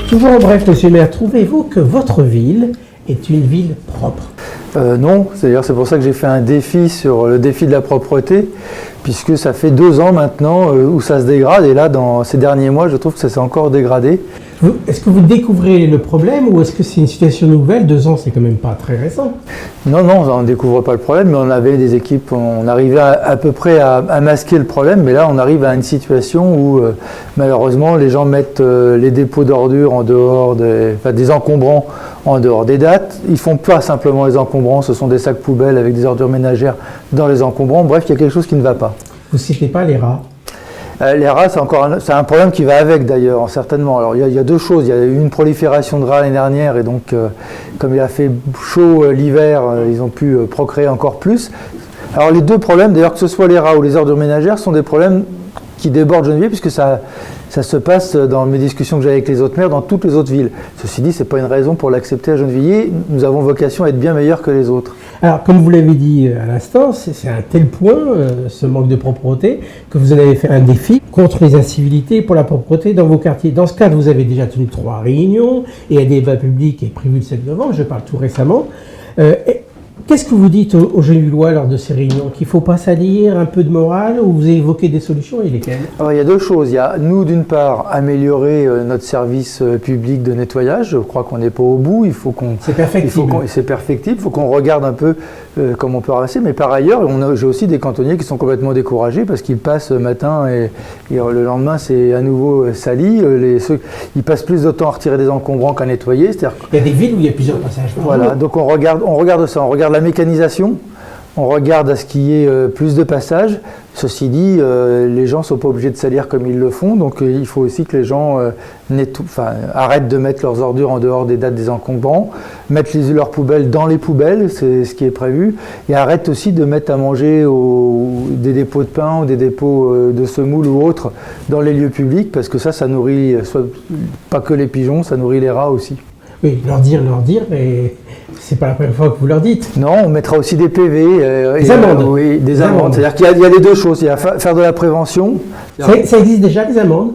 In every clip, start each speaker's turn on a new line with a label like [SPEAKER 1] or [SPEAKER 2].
[SPEAKER 1] Toujours en bref, monsieur le maire, trouvez-vous que votre ville est une ville propre?
[SPEAKER 2] Non, c'est pour ça que j'ai fait un défi sur le défi de la propreté, puisque ça fait 2 ans maintenant où ça se dégrade, et là, dans ces derniers mois, je trouve que ça s'est encore dégradé.
[SPEAKER 1] Est-ce que vous découvrez le problème ou est-ce que c'est une situation nouvelle? 2 ans, c'est quand même pas très récent.
[SPEAKER 2] Non, on ne découvre pas le problème, mais on avait des équipes, on arrivait à peu près à masquer le problème, mais là, on arrive à une situation où, malheureusement, les gens mettent les dépôts d'ordures en dehors des encombrants en dehors des dates. Ils font pas simplement les encombrants, ce sont des sacs poubelles avec des ordures ménagères dans les encombrants. Bref, il y a quelque chose qui ne va pas.
[SPEAKER 1] Vous ne citez pas les rats?
[SPEAKER 2] Les rats, c'est un problème qui va avec d'ailleurs, certainement. Alors il y a 2 choses. Il y a eu une prolifération de rats l'année dernière et donc comme il a fait chaud l'hiver, ils ont pu procréer encore plus. Alors les 2 problèmes, d'ailleurs que ce soit les rats ou les ordures ménagères, sont des problèmes qui débordent Gennevilliers puisque ça se passe dans mes discussions que j'ai avec les autres maires dans toutes les autres villes. Ceci dit, ce n'est pas une raison pour l'accepter à Gennevilliers. Nous avons vocation à être bien meilleurs que les autres.
[SPEAKER 1] Alors, comme vous l'avez dit à l'instant, c'est à un tel point, ce manque de propreté, que vous en avez fait un défi contre les incivilités pour la propreté dans vos quartiers. Dans ce cadre, vous avez déjà tenu 3 réunions et un débat public est prévu le 7 novembre, je parle tout récemment. Qu'est-ce que vous dites aux Gennevillois lors de ces réunions? Qu'il ne faut pas salir, un peu de morale, ou vous évoquez des solutions et lesquelles?
[SPEAKER 2] Alors, il y a 2 choses. Il y a, nous, d'une part, améliorer notre service public de nettoyage. Je crois qu'on n'est pas au bout.
[SPEAKER 1] C'est perfectible.
[SPEAKER 2] C'est perfectible. Il faut qu'on regarde un peu comment on peut ramasser. Mais par ailleurs, j'ai aussi des cantonniers qui sont complètement découragés parce qu'ils passent matin et le lendemain, c'est à nouveau sali. Ils passent plus de temps à retirer des encombrants qu'à nettoyer.
[SPEAKER 1] Il y a des villes où il y a plusieurs passages.
[SPEAKER 2] Voilà. Donc on regarde ça. On regarde la mécanisation, on regarde à ce qu'il y ait plus de passages. Ceci dit, les gens ne sont pas obligés de salir comme ils le font, donc il faut aussi que les gens arrêtent de mettre leurs ordures en dehors des dates des encombrants, mettent leurs poubelles dans les poubelles, c'est ce qui est prévu, et arrêtent aussi de mettre à manger des dépôts de pain ou des dépôts de semoule ou autres dans les lieux publics, parce que ça nourrit pas que les pigeons, ça nourrit les rats aussi.
[SPEAKER 1] Oui, leur dire, mais c'est pas la première fois que vous leur dites.
[SPEAKER 2] Non, on mettra aussi des PV.
[SPEAKER 1] Des amendes.
[SPEAKER 2] Oui, des amendes. C'est-à-dire qu'il y a les 2 choses. Il y a faire de la prévention.
[SPEAKER 1] Ça existe déjà, des amendes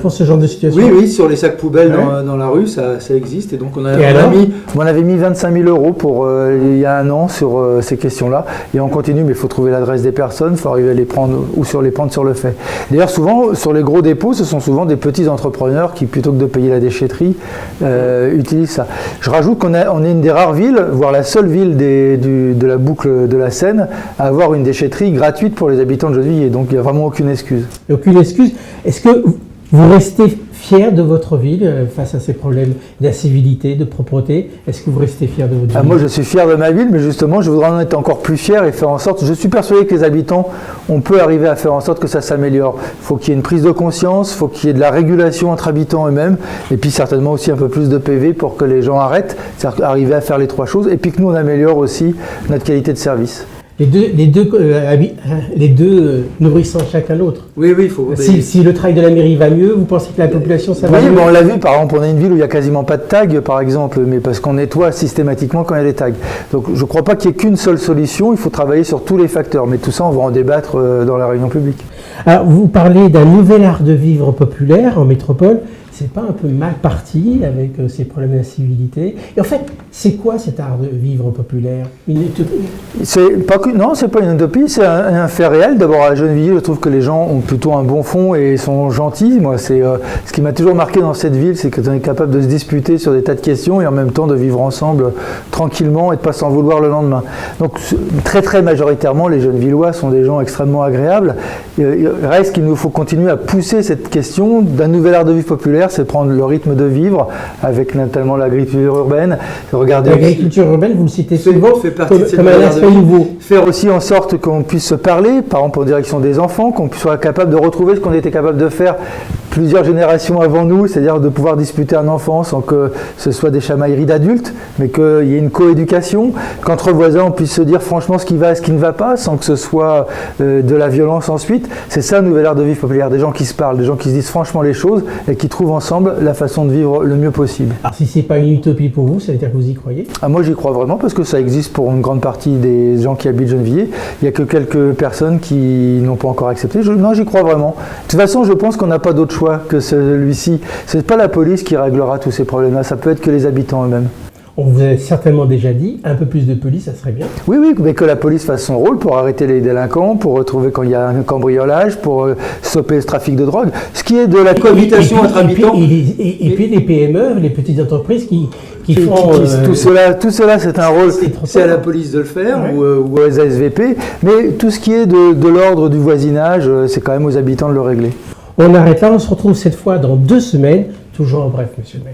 [SPEAKER 1] pour ce genre de situation?
[SPEAKER 2] Oui, sur les sacs poubelles dans la rue, ça existe. Et donc on avait mis 25 000 € pour il y a 1 an sur ces questions-là. Et on continue, mais il faut trouver l'adresse des personnes, il faut arriver à les prendre ou les prendre sur le fait. D'ailleurs, souvent, sur les gros dépôts, ce sont souvent des petits entrepreneurs qui, plutôt que de payer la déchetterie, utilisent ça. Je rajoute qu'on est une des rares villes, voire la seule ville de la boucle de la Seine, à avoir une déchetterie gratuite pour les habitants de Gennevilliers. Donc il n'y a vraiment aucune excuse.
[SPEAKER 1] Aucune excuse. Est-ce que vous restez fier de votre ville face à ces problèmes d'incivilité, de propreté? Est-ce que vous restez fier de votre ville?
[SPEAKER 2] Moi, je suis fier de ma ville, mais justement, je voudrais en être encore plus fier et faire en sorte... Je suis persuadé que les habitants, on peut arriver à faire en sorte que ça s'améliore. Il faut qu'il y ait une prise de conscience, il faut qu'il y ait de la régulation entre habitants eux-mêmes, et puis certainement aussi un peu plus de PV pour que les gens arrêtent, c'est-à-dire arriver à faire les 3 choses, et puis que nous, on améliore aussi notre qualité de service.
[SPEAKER 1] Les deux nourrissant chacun l'autre.
[SPEAKER 2] Oui, il faut...
[SPEAKER 1] Si le travail de la mairie va mieux, vous pensez que la population, ça va mieux?
[SPEAKER 2] Oui, on l'a vu, par exemple, on a une ville où il n'y a quasiment pas de tags, par exemple, mais parce qu'on nettoie systématiquement quand il y a des tags. Donc je ne crois pas qu'il y ait qu'une seule solution, il faut travailler sur tous les facteurs, mais tout ça, on va en débattre dans la réunion publique.
[SPEAKER 1] Alors, vous parlez d'un nouvel art de vivre populaire en métropole. C'est pas un peu mal parti avec ces problèmes d'incivilité? Et en fait, c'est quoi cet art de vivre populaire? Une utopie?
[SPEAKER 2] Non, c'est pas une utopie, c'est un fait réel. D'abord, à Gennevilliers, je trouve que les gens ont plutôt un bon fond et sont gentils. Moi, c'est ce qui m'a toujours marqué dans cette ville, c'est qu'on est capable de se disputer sur des tas de questions et en même temps de vivre ensemble tranquillement et de pas s'en vouloir le lendemain. Donc, très très majoritairement, les Gennevillois sont des gens extrêmement agréables. Il reste qu'il nous faut continuer à pousser cette question d'un nouvel art de vivre populaire, c'est prendre le rythme de vivre avec notamment l'agriculture urbaine.
[SPEAKER 1] L'agriculture urbaine, vous le citez souvent,
[SPEAKER 2] fait partie
[SPEAKER 1] comme un aspect nouveau.
[SPEAKER 2] Faire aussi en sorte qu'on puisse se parler, par exemple en direction des enfants, qu'on soit capable de retrouver ce qu'on était capable de faire plusieurs générations avant nous, c'est-à-dire de pouvoir disputer un enfant sans que ce soit des chamailleries d'adultes, mais qu'il y ait une coéducation, qu'entre voisins on puisse se dire franchement ce qui va et ce qui ne va pas, sans que ce soit de la violence ensuite. C'est ça le nouvel art de vivre populaire, des gens qui se parlent, des gens qui se disent franchement les choses et qui trouvent ensemble la façon de vivre le mieux possible.
[SPEAKER 1] Alors si ce n'est pas une utopie pour vous, ça veut dire que vous y croyez?
[SPEAKER 2] Moi j'y crois vraiment parce que ça existe pour une grande partie des gens qui habitent Gennevilliers. Il n'y a que quelques personnes qui n'ont pas encore accepté. Non, j'y crois vraiment. De toute façon, je pense qu'on n'a pas d'autre choix fois que celui-ci. C'est pas la police qui réglera tous ces problèmes-là, ça peut être que les habitants eux-mêmes.
[SPEAKER 1] On vous a certainement déjà dit, un peu plus de police, ça serait bien.
[SPEAKER 2] Oui, oui, mais que la police fasse son rôle pour arrêter les délinquants, pour retrouver quand il y a un cambriolage, pour stopper le trafic de drogue. Ce qui est de la cohabitation entre habitants.
[SPEAKER 1] Et puis les PME, les petites entreprises qui font...
[SPEAKER 2] tout cela c'est un rôle, c'est à la
[SPEAKER 1] bien.
[SPEAKER 2] police de le faire,
[SPEAKER 1] Ouais.
[SPEAKER 2] ou aux ASVP, mais tout ce qui est de l'ordre du voisinage, c'est quand même aux habitants de le régler.
[SPEAKER 1] On arrête là, on se retrouve cette fois dans 2 semaines, toujours en bref, monsieur le maire.